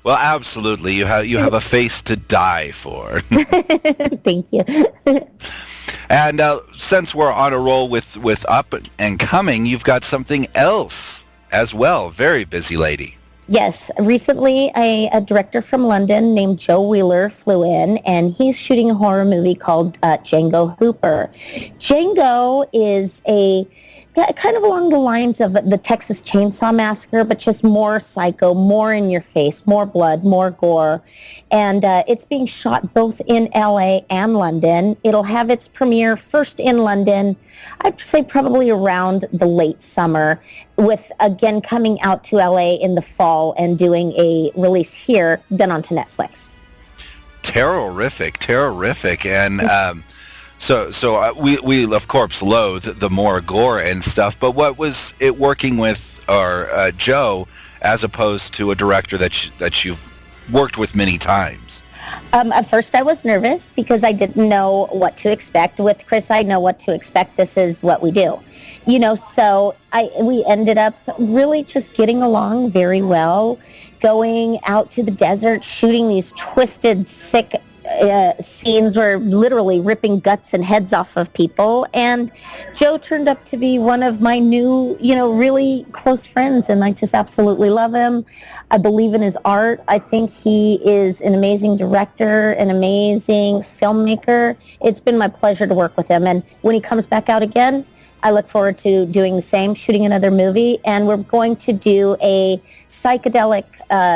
Well, absolutely. You have a face to die for. Thank you. And since we're on a roll with Up and Coming, you've got something else as well. Very busy lady. Yes, recently a director from London named Joe Wheeler flew in, and he's shooting a horror movie called Jengo Hooper. Jengo is kind of along the lines of the Texas Chainsaw Massacre, but just more psycho, more in your face, more blood, more gore. And it's being shot both in LA and London. It'll have its premiere first in London, I'd say probably around the late summer, with again coming out to LA in the fall and doing a release here, then onto Netflix. Terrific. And we of course loathe the more gore and stuff, but what was it working with Joe as opposed to a director that you've worked with many times? At first I was nervous because I didn't know what to expect. With Chris, I know what to expect. This is what we do. So we ended up really just getting along very well, going out to the desert, shooting these twisted, sick scenes where literally ripping guts and heads off of people. And Joe turned up to be one of my new, really close friends, and I just absolutely love him. I believe in his art. I think he is an amazing director, an amazing filmmaker. It's been my pleasure to work with him. And when he comes back out again, I look forward to doing the same, shooting another movie, and we're going to do a psychedelic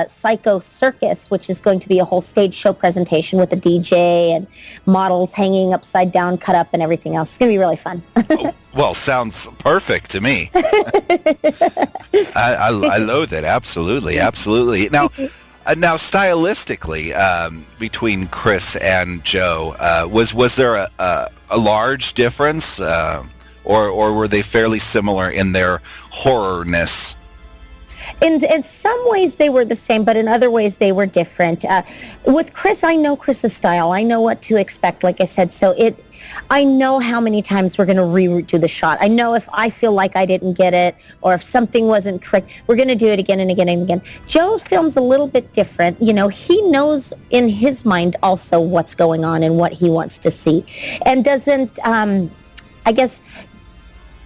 psycho circus, which is going to be a whole stage show presentation with a DJ and models hanging upside down, cut up, and everything else. It's going to be really fun. Well, sounds perfect to me. I loathe it. Absolutely. Now, stylistically, between Chris and Joe, was there a large difference? Or were they fairly similar in their horrorness? In some ways they were the same, but in other ways they were different. With Chris, I know Chris's style. I know what to expect, like I said. So I know how many times we're going to redo the shot. I know if I feel like I didn't get it or if something wasn't correct, we're going to do it again and again and again. Joe's film's a little bit different. He knows in his mind also what's going on and what he wants to see, and doesn't, I guess,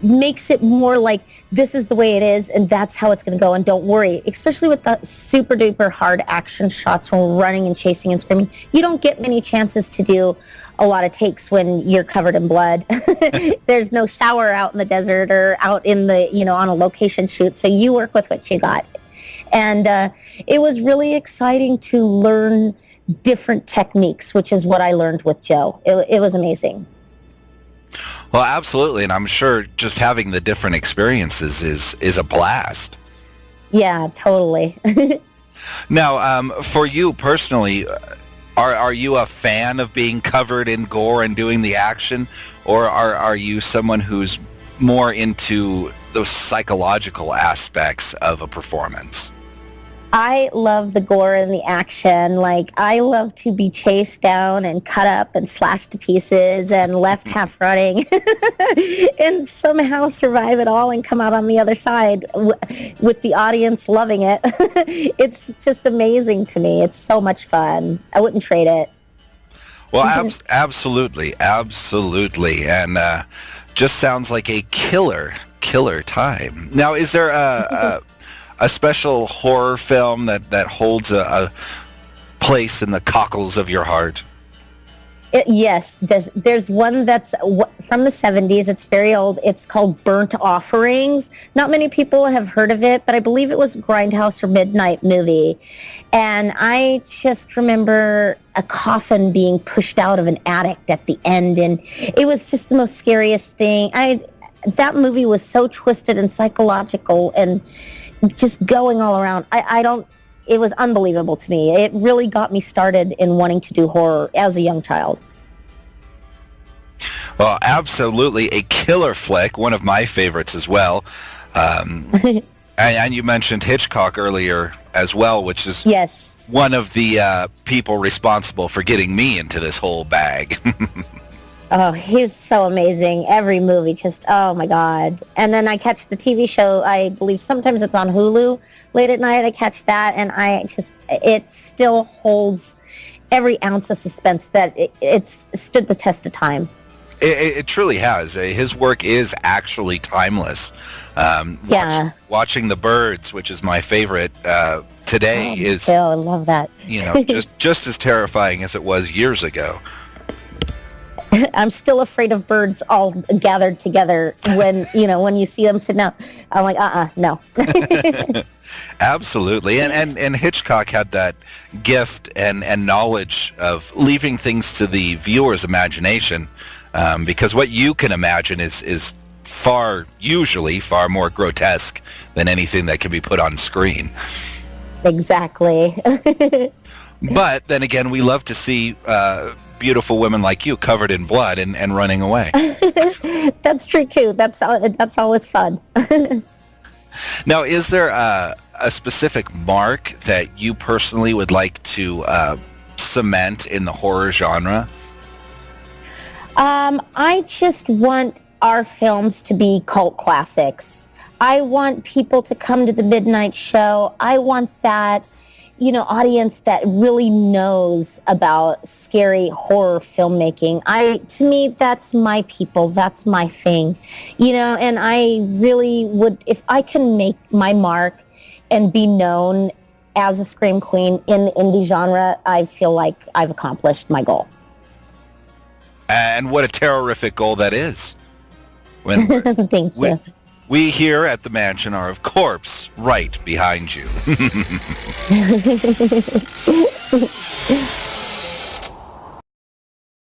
makes it more like this is the way it is and that's how it's going to go, and don't worry. Especially with the super duper hard action shots when we're running and chasing and screaming, you don't get many chances to do a lot of takes when you're covered in blood. There's no shower out in the desert or out in the on a location shoot, so you work with what you got. And it was really exciting to learn different techniques, which is what I learned with Joe. It was amazing. Well, absolutely, and I'm sure just having the different experiences is a blast. Yeah, totally. Now, for you personally, are you a fan of being covered in gore and doing the action, or are you someone who's more into those psychological aspects of a performance? I love the gore and the action. Like, I love to be chased down and cut up and slashed to pieces and left half running and somehow survive it all and come out on the other side with the audience loving it. It's just amazing to me. It's so much fun. I wouldn't trade it. Well, absolutely. And just sounds like a killer time. Now, is there a special horror film that holds a place in the cockles of your heart? Yes, there's one that's from the 70s. It's very old. It's called Burnt Offerings. Not many people have heard of it, but I believe it was a Grindhouse or Midnight movie. And I just remember a coffin being pushed out of an attic at the end, and it was just the most scariest thing. That movie was so twisted and psychological and just going all around. It was unbelievable to me. It really got me started in wanting to do horror as a young child. Well, absolutely a killer flick, one of my favorites as well. And you mentioned Hitchcock earlier as well, which is yes, one of the people responsible for getting me into this whole bag. Oh, he's so amazing. Every movie, just, oh my God. And then I catch the TV show, I believe sometimes it's on Hulu late at night. I catch that, and it still holds every ounce of suspense that it's stood the test of time. It truly has. His work is actually timeless. Watching the birds, which is my favorite today, is I love that. just as terrifying as it was years ago. I'm still afraid of birds all gathered together when you see them sitting out. I'm like, no. Absolutely. And Hitchcock had that gift and knowledge of leaving things to the viewer's imagination, because what you can imagine is usually far more grotesque than anything that can be put on screen. Exactly. But then again, we love to see beautiful women like you covered in blood and running away. That's true too. That's always fun. Now, is there a specific mark that you personally would like to cement in the horror genre? I just want our films to be cult classics. I want people to come to the midnight show. I want that audience that really knows about scary horror filmmaking. To me, that's my people. That's my thing. And I really would, if I can make my mark and be known as a scream queen in the indie genre, I feel like I've accomplished my goal. And what a terrific goal that is. Thank you. We here at the mansion are, of course, right behind you.